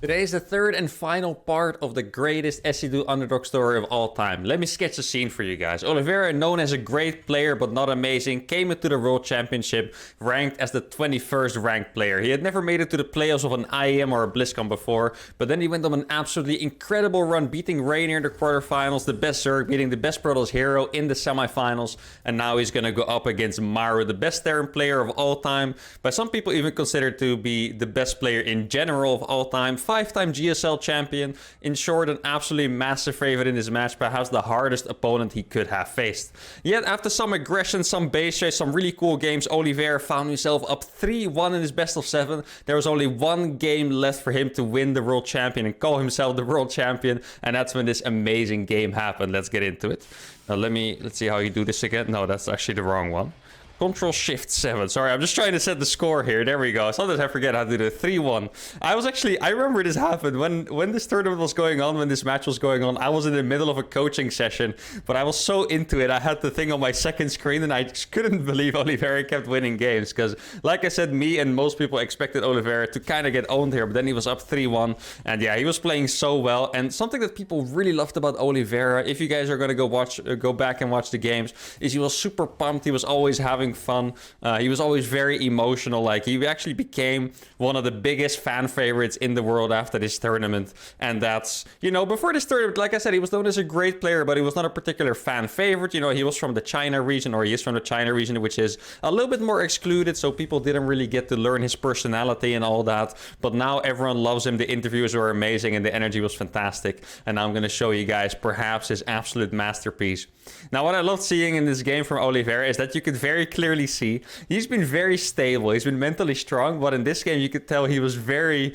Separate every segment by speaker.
Speaker 1: Today is the third and final part of the greatest SC2 underdog story of all time. Let me sketch the scene for you guys. Oliveira, known as a great player but not amazing, came into the World Championship ranked as the 21st ranked player. He had never made it to the playoffs of an IEM or a BlizzCon before, but then he went on an absolutely incredible run, beating Rainier in the quarterfinals, the best Zerg, beating the best Protoss hero in the semifinals, and now he's going to go up against Maru, the best Terran player of all time, by some people even considered to be the best player in general of all time. 5-time GSL champion. In short, an absolutely massive favorite in this match, perhaps the hardest opponent he could have faced. Yet, after some aggression, some base chase, some really cool games, Oliveira found himself up 3-1 in his best of 7. There was only one game left for him to win the world champion and call himself the world champion, and that's when this amazing game happened. Let's get into it. Now let's see how you do this again. No, that's actually the wrong one. Control-Shift-7. Sorry, I'm just trying to set the score here. There we go. Sometimes I forget how to do the 3-1. I remember this happened when this tournament was going on, when this match was going on. I was in the middle of a coaching session, but I was so into it. I had the thing on my second screen, and I just couldn't believe Oliveira kept winning games. Because, like I said, me and most people expected Oliveira to kind of get owned here, but then he was up 3-1. And yeah, he was playing so well. And something that people really loved about Oliveira, if you guys are going to go back and watch the games, is he was super pumped. He was always having fun. He was always very emotional. Like, he actually became one of the biggest fan favorites in the world after this tournament. And that's, before this tournament, like I said, he was known as a great player, but he was not a particular fan favorite. He was from the China region, or he is from the China region, which is a little bit more excluded, so people didn't really get to learn his personality and all that. But now everyone loves him. The interviews were amazing and the energy was fantastic. And now I'm going to show you guys perhaps his absolute masterpiece. Now, what I loved seeing in this game from Oliveira is that you could very clearly see he's been very stable. He's been mentally strong, but in this game you could tell he was very,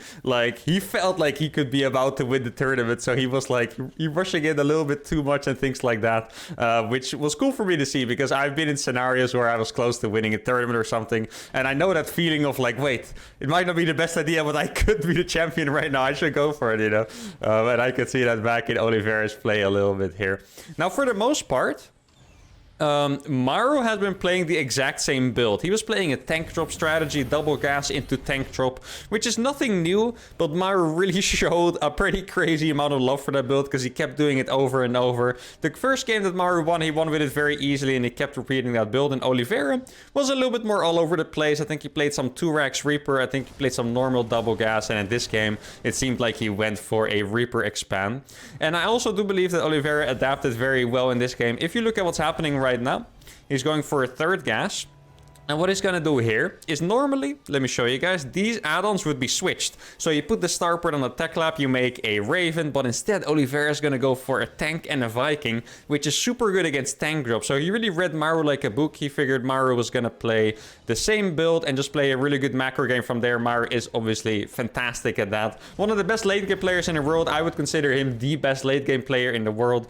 Speaker 1: he felt like he could be about to win the tournament, so he was he rushing in a little bit too much and things like that, which was cool for me to see, because I've been in scenarios where I was close to winning a tournament or something, and I know that feeling of wait, it might not be the best idea, but I could be the champion right now. I should go for it, and I could see that back in Oliveira's play a little bit here. Now, for the most part, Maru has been playing the exact same build. He was playing a tank drop strategy, double gas into tank drop, which is nothing new, but Maru really showed a pretty crazy amount of love for that build because he kept doing it over and over. The first game that Maru won, he won with it very easily, and he kept repeating that build. And Oliveira was a little bit more all over the place. I think he played some 2-Rax Reaper, I think he played some normal double gas, and in this game it seemed like he went for a Reaper expand. And I also do believe that Oliveira adapted very well in this game. If you look at what's happening right now, he's going for a 3rd gas. And what he's going to do here is normally, let me show you guys, these add-ons would be switched. So you put the Starport on the tech lab, you make a Raven, but instead Oliveira is going to go for a tank and a Viking, which is super good against tank drop. So he really read Maru like a book. He figured Maru was going to play the same build and just play a really good macro game from there. Maru is obviously fantastic at that. One of the best late game players in the world. I would consider him the best late game player in the world.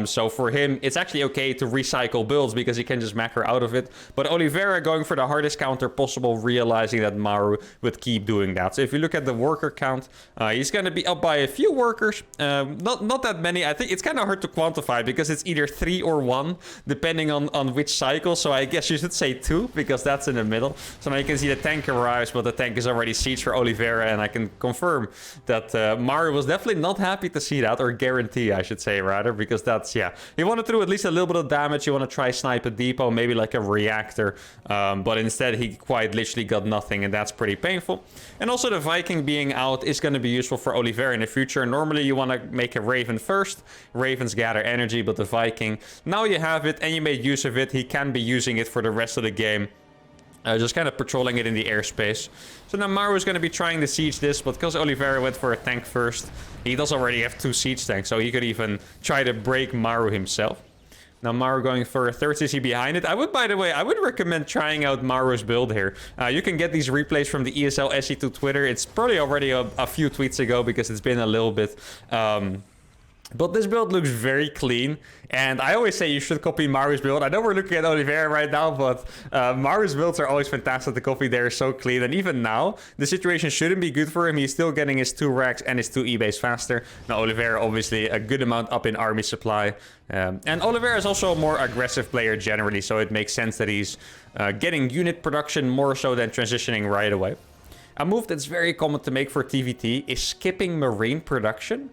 Speaker 1: So for him, it's actually okay to recycle builds because he can just macro out of it. But Oliveira going for the hardest counter possible, realizing that Maru would keep doing that. So if you look at the worker count, he's going to be up by a few workers. Not that many. I think it's kind of hard to quantify because it's either 3 or 1, depending on which cycle. So I guess you should say 2, because that's in the middle. So now you can see the tank arrives, but the tank is already sieged for Oliveira, and I can confirm that Maru was definitely not happy to see that, or guarantee, I should say, rather, because that's, yeah. He wanted to do at least a little bit of damage. You want to try snipe a depot, maybe like a reactor. But instead he quite literally got nothing, and that's pretty painful. And also the Viking being out is going to be useful for Oliveira in the future. Normally you want to make a Raven first. Ravens gather energy, but the Viking, now you have it and you made use of it. He can be using it for the rest of the game. Just kind of patrolling it in the airspace. So now Maru is going to be trying to siege this, but because Oliveira went for a tank first, he does already have 2 siege tanks, so he could even try to break Maru himself. Now Maru going for a 3rd CC behind it. By the way, I would recommend trying out Maru's build here. You can get these replays from the ESL SC2 Twitter. It's probably already a few tweets ago because it's been a little bit. But this build looks very clean, and I always say you should copy Maru's build. I know we're looking at Oliveira right now, but Maru's builds are always fantastic to copy. They're so clean, and even now, the situation shouldn't be good for him. He's still getting his 2 racks and his 2 E-base faster. Now, Oliveira, obviously, a good amount up in army supply. And Oliveira is also a more aggressive player generally, so it makes sense that he's getting unit production more so than transitioning right away. A move that's very common to make for TVT is skipping Marine production,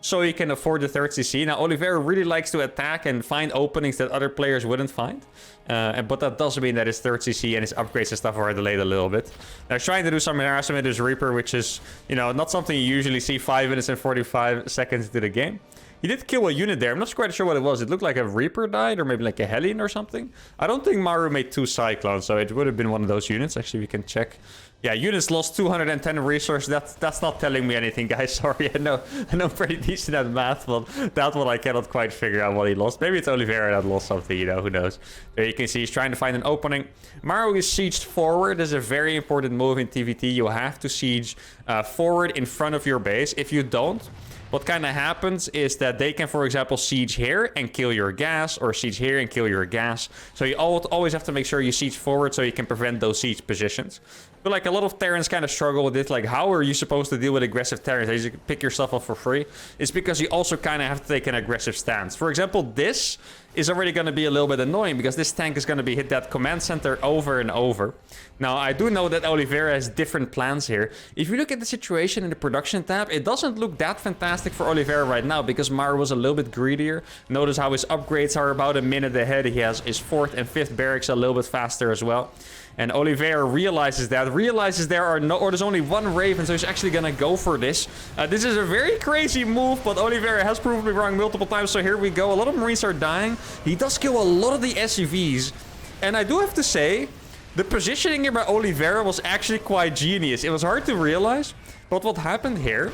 Speaker 1: so you can afford the third CC. Now, Oliveira really likes to attack and find openings that other players wouldn't find. But that does mean that his third CC and his upgrades and stuff are delayed a little bit. Now, he's trying to do some harassment with his Reaper, which is, you know, not something you usually see 5 minutes and 45 seconds into the game. He did kill a unit there. I'm not quite sure what it was. It looked like a Reaper died, or maybe like a Hellion or something. I don't think Maru made 2 Cyclones, so it would have been one of those units. Actually, we can check. Yeah, units lost 210 resource. That's not telling me anything, guys. Sorry, I know I'm pretty decent at math, but that one I cannot quite figure out what he lost. Maybe it's Oliveira that lost something, you know, who knows. There you can see he's trying to find an opening. Maru is sieged forward. This is a very important move in TVT. You have to siege forward in front of your base. If you don't, what kind of happens is that they can, for example, siege here and kill your gas, or siege here and kill your gas. So you always have to make sure you siege forward so you can prevent those siege positions. But like a lot of Terrans kind of struggle with it. Like, how are you supposed to deal with aggressive Terrans? You just pick yourself up for free. It's because you also kind of have to take an aggressive stance. For example, this is already going to be a little bit annoying because this tank is going to be hit that command center over and over. Now, I do know that Oliveira has different plans here. If you look at the situation in the production tab, it doesn't look that fantastic for Oliveira right now because Maru was a little bit greedier. Notice how his upgrades are about a minute ahead. He has his 4th and 5th barracks a little bit faster as well. And Oliveira realizes that, there's only one Raven, so he's actually gonna go for this. This is a very crazy move, but Oliveira has proven me wrong multiple times, so here we go. A lot of Marines are dying. He does kill a lot of the SUVs. And I do have to say, the positioning here by Oliveira was actually quite genius. It was hard to realize, but what happened here...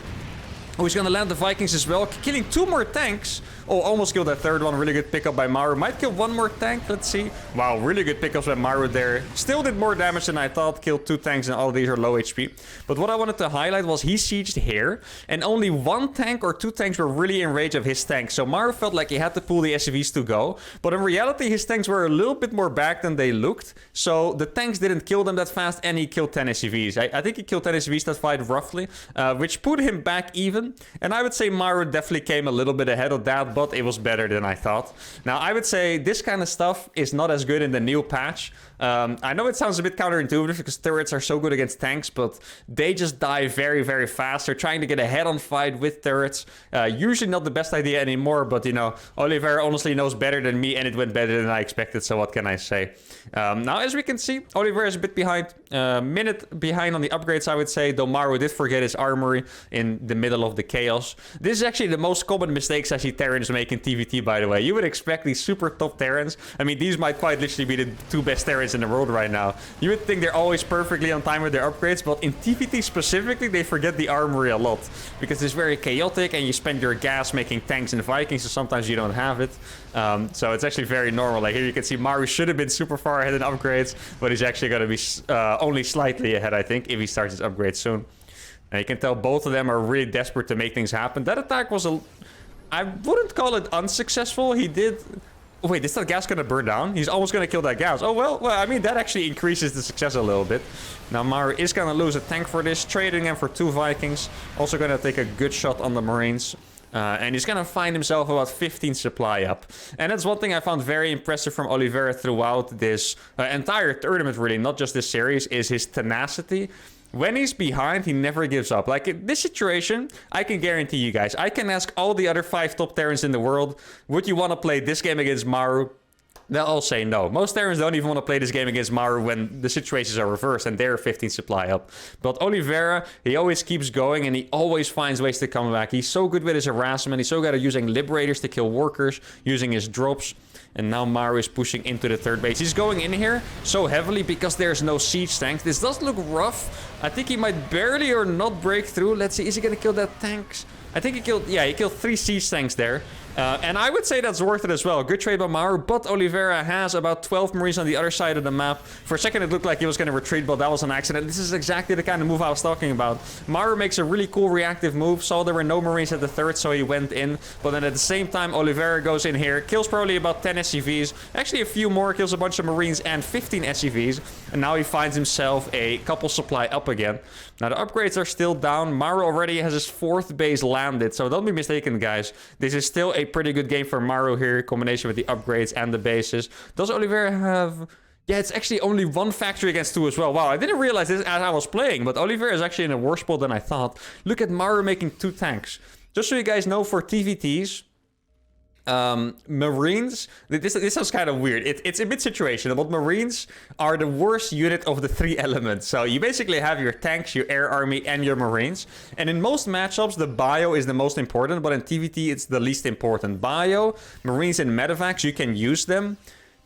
Speaker 1: Oh, he's gonna land the Vikings as well, killing 2 more tanks. Oh, almost killed that 3rd one. Really good pickup by Maru. Might kill 1 more tank. Let's see. Wow, really good pickups by Maru there. Still did more damage than I thought. Killed 2 tanks, and all of these are low HP. But what I wanted to highlight was he sieged here, and only 1 tank or 2 tanks were really in range of his tank. So Maru felt like he had to pull the SUVs to go. But in reality, his tanks were a little bit more back than they looked. So the tanks didn't kill them that fast, and he killed 10 SUVs. I think he killed 10 SUVs that fight roughly, which put him back even. And I would say Maru definitely came a little bit ahead of that, but it was better than I thought. Now, I would say this kind of stuff is not as good in the new patch. I know it sounds a bit counterintuitive because turrets are so good against tanks, but they just die very, very fast. They're trying to get a head-on fight with turrets. Usually not the best idea anymore, but, you know, Oliveira honestly knows better than me, and it went better than I expected, so what can I say? Now, as we can see, Oliveira is a bit behind. Minute behind on the upgrades, I would say, though Maru did forget his armory in the middle of the chaos. This is actually the most common mistakes I see Terrans make in TVT, by the way. You would expect these super top Terrans. I mean, these might quite literally be the 2 best Terrans in the world right now. You would think they're always perfectly on time with their upgrades, but in TVT specifically, they forget the armory a lot because it's very chaotic and you spend your gas making tanks and Vikings, so sometimes you don't have it. So it's actually very normal. Like here you can see Maru should have been super far ahead in upgrades, but he's actually going to be only slightly ahead, I think, if he starts his upgrade soon. And you can tell both of them are really desperate to make things happen. That attack was I wouldn't call it unsuccessful. He did... Wait, is that gas going to burn down? He's almost going to kill that gas. Oh, well, I mean, that actually increases the success a little bit. Now, Maru is going to lose a tank for this, trading him for 2 Vikings. Also going to take a good shot on the Marines. And he's going to find himself about 15 supply up. And that's one thing I found very impressive from Oliveira throughout this entire tournament, really, not just this series, is his tenacity. When he's behind, he never gives up. Like, in this situation, I can guarantee you guys, I can ask all the other 5 top Terrans in the world, would you want to play this game against Maru? They'll all say no. Most Terrans don't even want to play this game against Maru when the situations are reversed and they're 15 supply up. But Oliveira, he always keeps going and he always finds ways to come back. He's so good with his harassment. He's so good at using Liberators to kill workers, using his drops. And now Maru is pushing into the 3rd base. He's going in here so heavily because there's no siege tanks. This does look rough. I think he might barely or not break through. Let's see, is he going to kill that tanks? I think he killed 3 siege tanks there. And I would say that's worth it as well. Good trade by Maru, but Oliveira has about 12 Marines on the other side of the map. For a second, it looked like he was going to retreat, but that was an accident. This is exactly the kind of move I was talking about. Maru makes a really cool reactive move. Saw there were no Marines at the 3rd, so he went in. But then at the same time, Oliveira goes in here, kills probably about 10 SCVs. Actually, a few more, kills a bunch of Marines and 15 SCVs. And now he finds himself a couple supply up again. Now, the upgrades are still down. Maru already has his 4th base landed, so don't be mistaken, guys. This is still a pretty good game for Maru here, in combination with the upgrades and the bases. Does Oliveira have... Yeah, it's actually only 1 factory against 2 as well. Wow, I didn't realize this as I was playing, but Oliveira is actually in a worse spot than I thought. Look at Maru making 2 tanks. Just so you guys know, for TVTs, Marines, this sounds kind of weird. It's a bit situational, but Marines are the worst unit of the 3 elements. So you basically have your tanks, your air army, and your Marines. And in most matchups, the bio is the most important, but in TVT, it's the least important. Bio, Marines, and medevacs, you can use them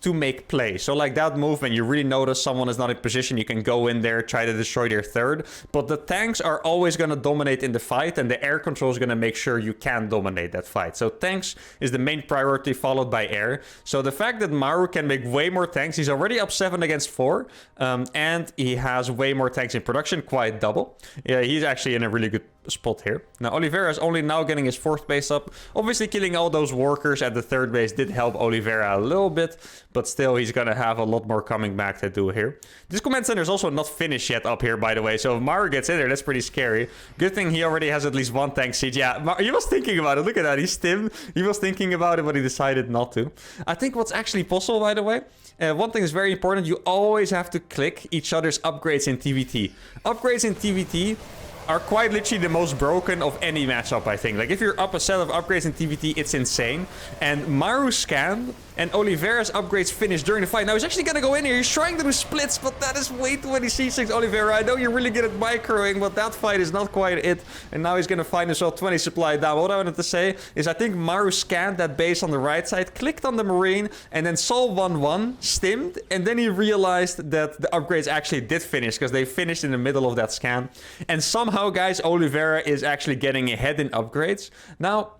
Speaker 1: to make plays. So like that move, when you really notice someone is not in position, you can go in there, try to destroy their third. But the tanks are always going to dominate in the fight, and the air control is going to make sure you can dominate that fight. So tanks is the main priority, followed by air. So the fact that Maru can make way more tanks, he's already up 7 against 4, and he has way more tanks in production, quite double. Yeah, he's actually in a really good spot here. Now Oliveira is only now getting his 4th base up. Obviously killing all those workers at the 3rd base did help Oliveira a little bit, but still he's gonna have a lot more coming back to do here. This command center is also not finished yet up here, by the way, so if Maru gets in there, that's pretty scary. Good thing he already has at least 1 tank siege. Yeah, he was thinking about it. Look at that, he's stim. He was thinking about it, but he decided not to. I think what's actually possible, by the way, one thing is very important, you always have to click each other's upgrades in TVT. Upgrades in TVT are quite literally the most broken of any matchup, I think. Like, if you're up a set of upgrades in TVT, it's insane. And Maru scanned, and Oliveira's upgrades finished during the fight. Now, he's actually gonna go in here. He's trying to do splits, but that is way too many C6, Oliveira. I know you're really good at microing, but that fight is not quite it. And now he's gonna find himself 20 supply down. What I wanted to say is I think Maru scanned that base on the right side, clicked on the Marine, and then saw 1-1, stimmed, and then he realized that the upgrades actually did finish, because they finished in the middle of that scan. And somehow, guys, Oliveira is actually getting ahead in upgrades. Now,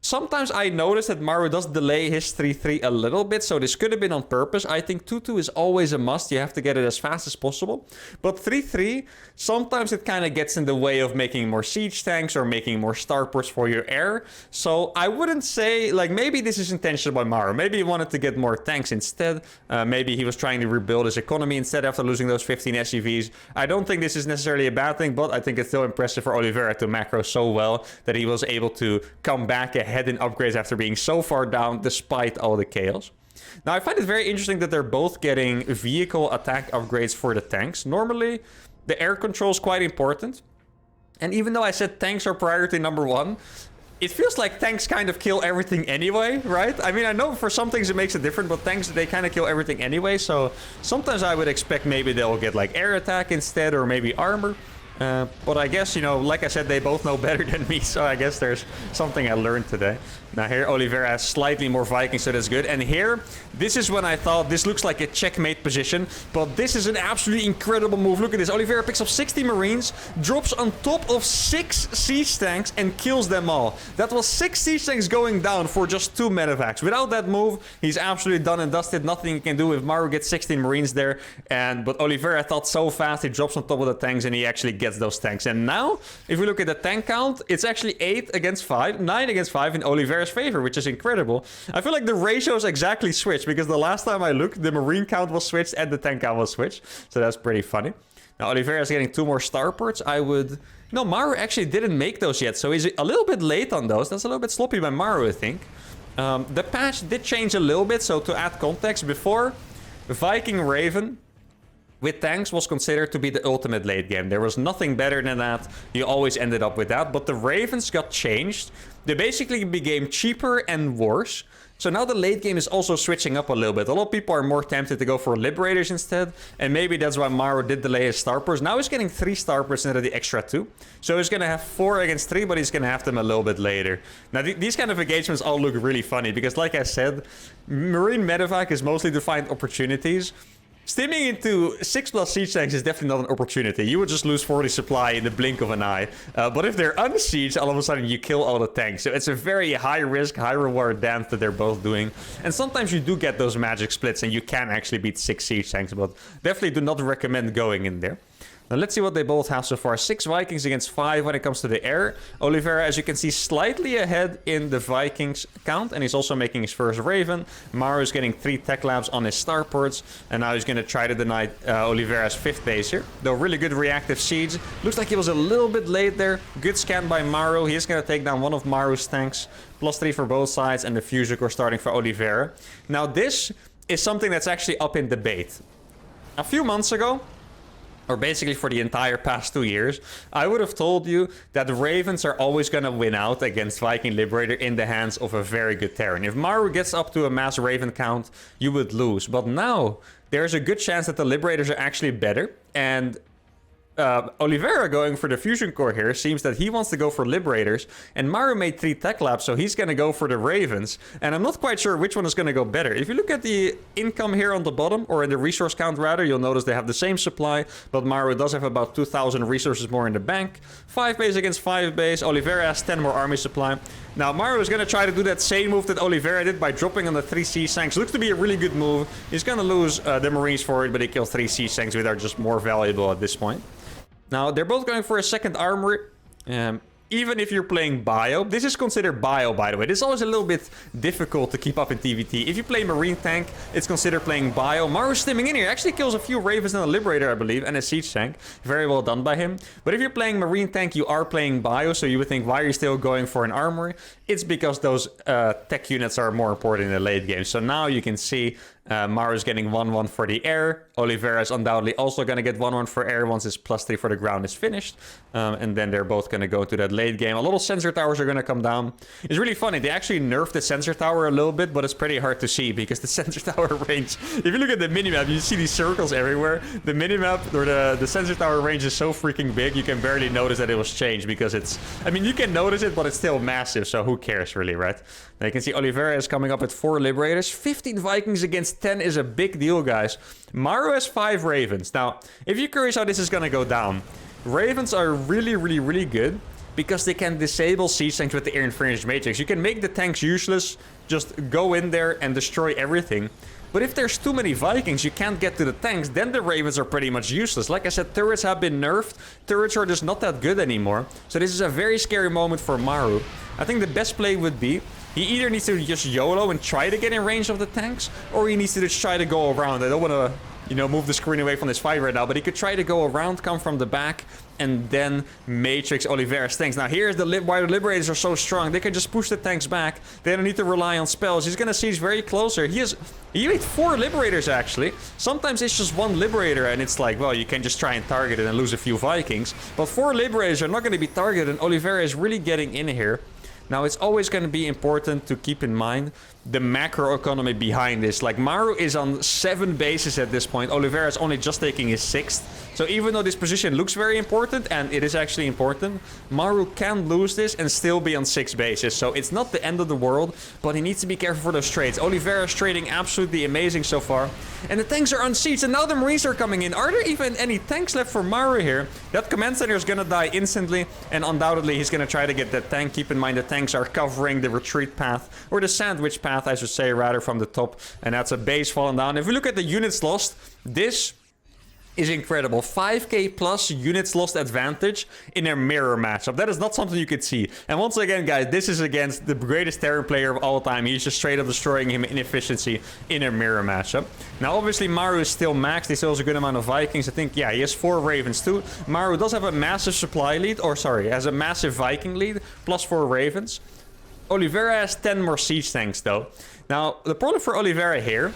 Speaker 1: sometimes I notice that Maru does delay his 3-3 a little bit, so this could have been on purpose. I think 2-2 is always a must. You have to get it as fast as possible. But 3-3, sometimes it kind of gets in the way of making more siege tanks or making more starports for your air. So I wouldn't say, like, maybe this is intentional by Maru. Maybe he wanted to get more tanks instead. Maybe he was trying to rebuild his economy instead after losing those 15 SUVs. I don't think this is necessarily a bad thing, but I think it's still impressive for Oliveira to macro so well that he was able to come back ahead in upgrades after being so far down despite all the chaos. Now, I find it very interesting that they're both getting vehicle attack upgrades for the tanks. Normally, the air control is quite important. And even though I said tanks are priority number 1, it feels like tanks kind of kill everything anyway, right? I mean, I know for some things it makes it different, but tanks, they kind of kill everything anyway. So sometimes I would expect maybe they'll get like air attack instead, or maybe armor. But I guess, you know, like I said, they both know better than me, so I guess there's something I learned today. Now here, Oliveira has slightly more Vikings, so that's good. And here, this is when I thought this looks like a checkmate position, but this is an absolutely incredible move. Look at this. Oliveira picks up 60 Marines, drops on top of 6 siege tanks, and kills them all. That was 6 siege tanks going down for just 2 medevacs. Without that move, he's absolutely done and dusted. Nothing he can do if Maru gets 16 Marines there. But Oliveira thought so fast, he drops on top of the tanks, and he actually gets those tanks. And now, if we look at the tank count, it's actually 8 against 5, 9 against 5 in Oliveira's favor, which is incredible. I feel like the ratios exactly switched, because the last time I looked, the Marine count was switched and the tank count was switched. So that's pretty funny. Now, Oliveira is getting 2 more starports. No, Maru actually didn't make those yet, so he's a little bit late on those. That's a little bit sloppy by Maru, I think. The patch did change a little bit, so to add context, before, Viking Raven with tanks was considered to be the ultimate late game. There was nothing better than that. You always ended up with that. But the Ravens got changed. They basically became cheaper and worse. So now the late game is also switching up a little bit. A lot of people are more tempted to go for Liberators instead. And maybe that's why Maru did delay his starports. Now he's getting 3 starports instead of the extra 2. So he's going to have 4 against 3, but he's going to have them a little bit later. Now these kind of engagements all look really funny. Because like I said, Marine Medevac is mostly to find opportunities. Stimming into 6+ siege tanks is definitely not an opportunity. You would just lose 40 supply in the blink of an eye. But if they're unsieged, all of a sudden you kill all the tanks. So it's a very high risk, high reward dance that they're both doing. And sometimes you do get those magic splits and you can actually beat 6 siege tanks. But definitely do not recommend going in there. Now let's see what they both have so far. 6 Vikings against 5 when it comes to the air. Oliveira, as you can see, slightly ahead in the Vikings count. And he's also making his first Raven. Maru is getting 3 tech labs on his starports. And now he's going to try to deny Oliveira's 5th base here. Though really good reactive siege. Looks like he was a little bit late there. Good scan by Maru. He is going to take down one of Maru's tanks. +3 for both sides. And the Fusion Core starting for Oliveira. Now this is something that's actually up in debate. A few months ago, or basically for the entire past 2 years, I would have told you that the Ravens are always going to win out against Viking Liberator in the hands of a very good Terran. If Maru gets up to a mass Raven count, you would lose. But now, there's a good chance that the Liberators are actually better, and Oliveira going for the Fusion Core here seems that he wants to go for Liberators, and Maru made 3 Tech Labs, so he's going to go for the Ravens, and I'm not quite sure which one is going to go better. If you look at the income here on the bottom, or in the resource count rather, you'll notice they have the same supply, but Maru does have about 2,000 resources more in the bank. 5 base against 5 base, Oliveira has 10 more army supply. Now Maru is going to try to do that same move that Oliveira did by dropping on the 3 Sea Sanks. Looks to be a really good move. He's going to lose the Marines for it, but he kills 3 Sea Sanks, which are just more valuable at this point. Now, they're both going for a second armory. Even if you're playing Bio. This is considered Bio, by the way. This is always a little bit difficult to keep up in TVT. If you play Marine Tank, it's considered playing Bio. Maru's stimming in here. Actually kills a few Ravens and a Liberator, I believe, and a Siege Tank. Very well done by him. But if you're playing Marine Tank, you are playing Bio, so you would think, why are you still going for an armory? It's because those tech units are more important in the late game. So now you can see Maru's getting 1-1 for the air. Oliveira is undoubtedly also going to get 1-1 for air once his +3 for the ground is finished. And then they're both going to go to that late game. A lot of sensor towers are going to come down. It's really funny. They actually nerfed the sensor tower a little bit, but it's pretty hard to see because the sensor tower range... If you look at the minimap, you see these circles everywhere. The minimap, or the sensor tower range is so freaking big, you can barely notice that it was changed because it's... I mean, you can notice it, but it's still massive, so who cares really, right? Now you can see Oliveira is coming up with 4 Liberators. 15 Vikings against 10 is a big deal, guys. Maru has 5 Ravens. Now, if you're curious how this is going to go down, Ravens are really, really, really good because they can disable Siege Tanks with the Air Infringed Matrix. You can make the tanks useless, just go in there and destroy everything. But if there's too many Vikings, you can't get to the tanks, then the Ravens are pretty much useless. Like I said, turrets have been nerfed. Turrets are just not that good anymore. So this is a very scary moment for Maru. I think the best play would be, he either needs to just YOLO and try to get in range of the tanks, or he needs to just try to go around. I don't want to, you know, move the screen away from this fight right now, but he could try to go around, come from the back, and then Matrix Oliveira's tanks. Now here's why the Liberators are so strong. They can just push the tanks back. They don't need to rely on spells. He's going to siege very closer. He made 4 Liberators, actually. Sometimes it's just 1 Liberator, and it's like, well, you can just try and target it and lose a few Vikings. But 4 Liberators are not going to be targeted, and Oliveira is really getting in here. Now, it's always going to be important to keep in mind the macro economy behind this. Like, Maru is on 7 bases at this point. Oliveira is only just taking his 6th. So even though this position looks very important, and it is actually important, Maru can lose this and still be on 6 bases. So it's not the end of the world, but he needs to be careful for those trades. Oliveira is trading absolutely amazing so far. And the tanks are unsieged, and now the Marines are coming in. Are there even any tanks left for Maru here? That command center is going to die instantly, and undoubtedly he's going to try to get that tank. Keep in mind the tanks are covering the retreat path, or the sandwich path, I should say, rather, from the top. And that's a base falling down. If we look at the units lost, this is incredible. 5k plus units lost advantage in a mirror matchup. That is not something you could see. And once again, guys, this is against the greatest Terran player of all time. He's just straight up destroying him in efficiency in a mirror matchup. Now, obviously, Maru is still maxed. He still has a good amount of Vikings. I think, yeah, he has 4 Ravens too. Maru does have a massive supply lead, or sorry, has a massive Viking lead, plus 4 Ravens. Oliveira has 10 more siege tanks, though. Now, the problem for Oliveira here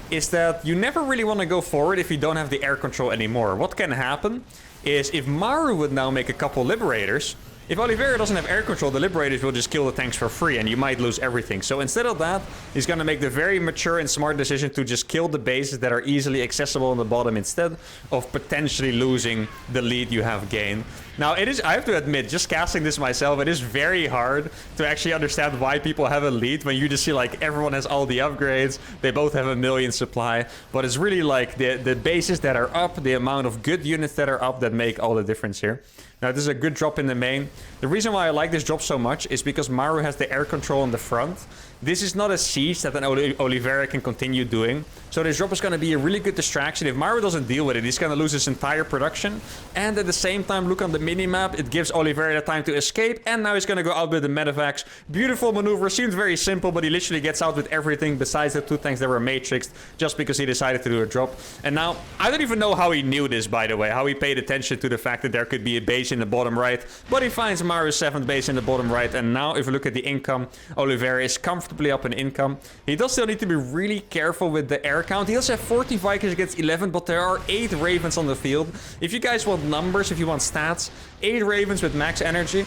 Speaker 1: is that you never really want to go forward if you don't have the air control anymore. What can happen is if Maru would now make a couple Liberators, if Oliveira doesn't have air control, the Liberators will just kill the tanks for free and you might lose everything. So instead of that, he's going to make the very mature and smart decision to just kill the bases that are easily accessible on the bottom instead of potentially losing the lead you have gained. Now, it is, I have to admit, just casting this myself, it is very hard to actually understand why people have a lead when you just see, like, everyone has all the upgrades, they both have a million supply, but it's really, like, the bases that are up, the amount of good units that are up that make all the difference here. Now, this is a good drop in the main. The reason why I like this drop so much is because Maru has the air control in the front. This is not a siege that an Oliveira can continue doing. So this drop is going to be a really good distraction. If Maru doesn't deal with it, he's going to lose his entire production. And at the same time, look on the minimap. It gives Oliveira the time to escape. And now he's going to go out with the medevacs. Beautiful maneuver. Seems very simple, but he literally gets out with everything besides the 2 tanks that were matrixed just because he decided to do a drop. And now, I don't even know how he knew this, by the way. How he paid attention to the fact that there could be a base in the bottom right. But he finds Maru's 7th base in the bottom right. And now, if we look at the income, Oliveira is comfortable comfortably up in income. He does still need to be really careful with the air count. He does have 14 Vikings against 11, but there are 8 Ravens on the field. If you guys want numbers, if you want stats, 8 Ravens with max energy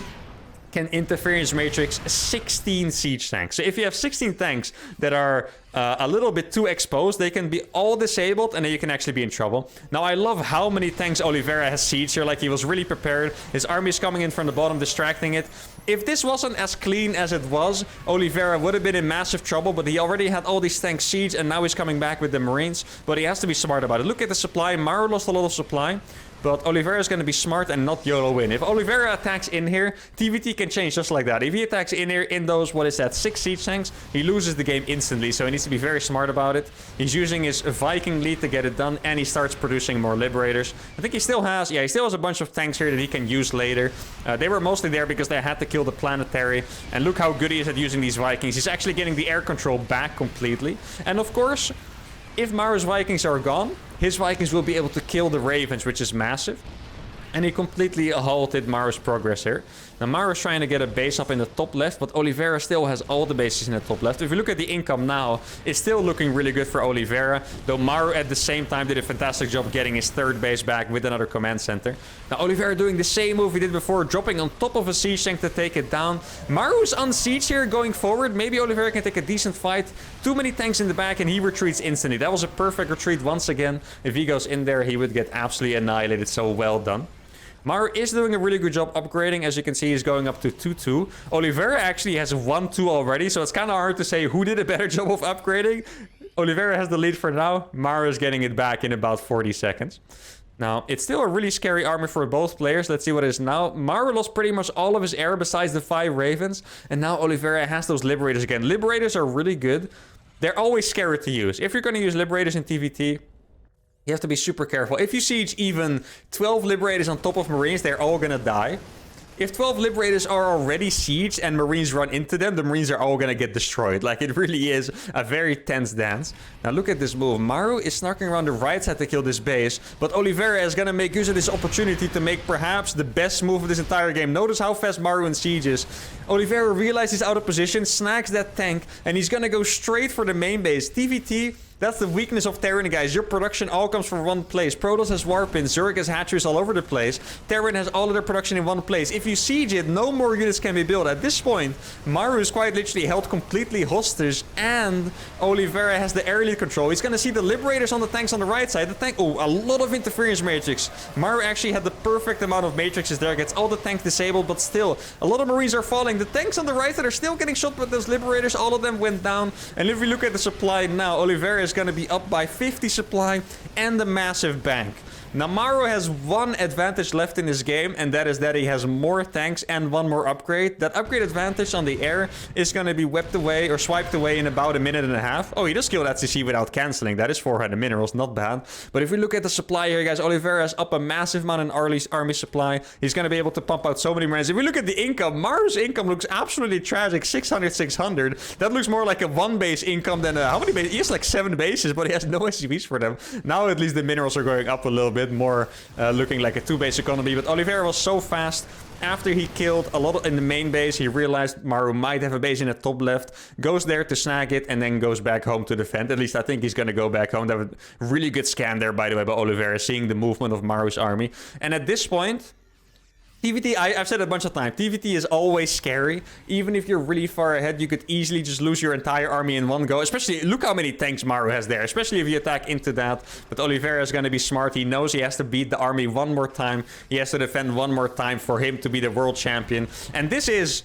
Speaker 1: can interference matrix 16 siege tanks. So if you have 16 tanks that are a little bit too exposed, they can be all disabled and then you can actually be in trouble. Now I love how many tanks Oliveira has siege here, like he was really prepared. His army is coming in from the bottom, distracting it. If this wasn't as clean as it was, Oliveira would have been in massive trouble, but he already had all these tanks siege and now he's coming back with the Marines. But he has to be smart about it. Look at the supply. Maru lost a lot of supply. But Oliveira is going to be smart and not YOLO win. If Oliveira attacks in here, TVT can change just like that. If he attacks in here, in those, what is that, 6 siege tanks, he loses the game instantly. So he needs to be very smart about it. He's using his Viking lead to get it done, and he starts producing more Liberators. I think he still has, yeah, he still has a bunch of tanks here that he can use later. They were mostly there because they had to kill the Planetary. And look how good he is at using these Vikings. He's actually getting the air control back completely. And of course, if Maru's Vikings are gone, his Vikings will be able to kill the Ravens, which is massive. And he completely halted Maru's progress here. Now Maru's trying to get a base up in the top left, but Oliveira still has all the bases in the top left. If you look at the income now, it's still looking really good for Oliveira, though Maru at the same time did a fantastic job getting his 3rd base back with another command center. Now Oliveira doing the same move he did before, dropping on top of a siege tank to take it down. Maru's on siege here going forward. Maybe Oliveira can take a decent fight. Too many tanks in the back and he retreats instantly. That was a perfect retreat once again. If he goes in there, he would get absolutely annihilated, so well done. Maru is doing a really good job upgrading. As you can see, he's going up to 2-2. Oliveira actually has 1-2 already, so it's kind of hard to say who did a better job of upgrading. Oliveira has the lead for now. Maru is getting it back in about 40 seconds. Now, it's still a really scary army for both players. Let's see what it is now. Maru lost pretty much all of his air besides the 5 Ravens. And now Oliveira has those Liberators again. Liberators are really good. They're always scary to use. If you're going to use Liberators in TVT, you have to be super careful. If you siege even 12 Liberators on top of Marines, they're all gonna die. If 12 Liberators are already sieged and Marines run into them, the Marines are all gonna get destroyed. Like, it really is a very tense dance. Now look at this move. Maru is snarking around the right side to kill this base, but Oliveira is gonna make use of this opportunity to make perhaps the best move of this entire game. Notice how fast Maru in siege is. Oliveira realizes he's out of position, snags that tank, and he's gonna go straight for the main base. TVT, that's the weakness of Terran, guys. Your production all comes from one place. Protoss has Warpins, Zerg has hatcheries all over the place. Terran has all of their production in one place. If you siege it, no more units can be built. At this point, Maru is quite literally held completely hostage, and Oliveira has the air lead control. He's gonna see the Liberators on the tanks on the right side. The tank, oh, a lot of interference matrix. Maru actually had the perfect amount of matrices there. Gets all the tanks disabled, but still, a lot of Marines are falling. The tanks on the right side are still getting shot with those Liberators. All of them went down. And if we look at the supply now, Oliveira is going to be up by 50 supply and a massive bank. Now Maru has one advantage left in this game, and that is that he has more tanks and one more upgrade. That upgrade advantage on the air is going to be whipped away or swiped away in about a minute and a half. Oh, he just killed SCC without canceling. That is 400 minerals, not bad. But if we look at the supply here, guys, Oliveira is up a massive amount in army supply. He's going to be able to pump out so many Marines. If we look at the income, Maru's income looks absolutely tragic. 600, 600. That looks more like a 1-base income than how many bases? He has like 7 bases, but he has no SCVs for them. Now at least the minerals are going up a little bit more, looking like a 2-base economy. But Oliveira was so fast. After he killed a lot in the main base, he realized Maru might have a base in the top left, goes there to snag it, and then goes back home to defend. At least I think he's going to go back home. That was a really good scan there, by the way, by Oliveira, seeing the movement of Maru's army. And at this point, TVT, I've said it a bunch of times, TVT is always scary. Even if you're really far ahead, you could easily just lose your entire army in one go. Especially, look how many tanks Maru has there. Especially if you attack into that. But Oliveira is going to be smart. He knows he has to beat the army one more time. He has to defend one more time for him to be the world champion. And this is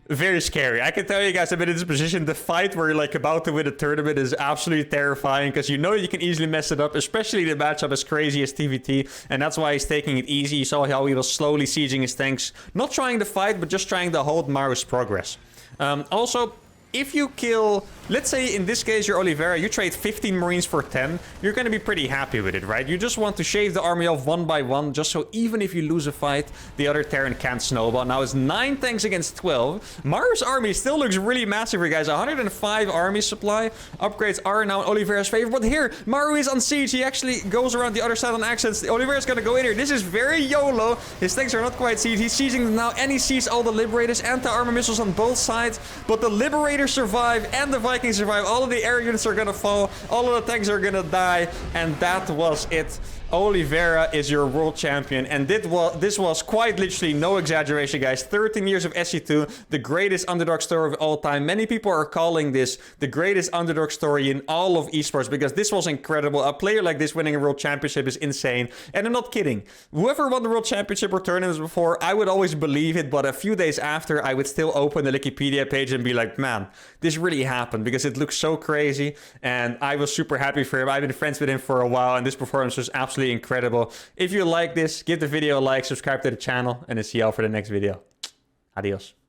Speaker 1: very scary. I can tell you guys, I've been in this position. The fight where you're like about to win a tournament is absolutely terrifying, because you know you can easily mess it up, especially the matchup as crazy as TVT, and that's why he's taking it easy. You saw how he was slowly sieging his tanks, not trying to fight, but just trying to hold Maru's progress. Also, if you kill, let's say in this case you're Oliveira, you trade 15 Marines for 10, you're going to be pretty happy with it, right? You just want to shave the army off one by one, just so even if you lose a fight, the other Terran can't snowball. Now it's 9 tanks against 12. Maru's army still looks really massive here, guys. 105 army supply. Upgrades are now in Oliveira's favor, but here, Maru is on siege. He actually goes around the other side on accident. Oliveira's going to go in here. This is very YOLO. His tanks are not quite sieged. He's sieging them now, and he sees all the Liberators, anti-armor missiles on both sides, but the Liberators Raiders survive and the Vikings survive. All of the air units are gonna fall. All of the tanks are gonna die. And that was it. Oliveira is your world champion, and this was quite literally no exaggeration, guys. 13 years of SC2, the greatest underdog story of all time. Many people are calling this the greatest underdog story in all of esports because this was incredible. A player like this winning a world championship is insane, and I'm not kidding. Whoever won the world championship or tournaments before, I would always believe it, but a few days after, I would still open the Wikipedia page and be like, man, this really happened because it looks so crazy, and I was super happy for him. I've been friends with him for a while, and this performance was absolutely incredible. If you like this, give the video a like, subscribe to the channel, and I'll see y'all for the next video. Adios.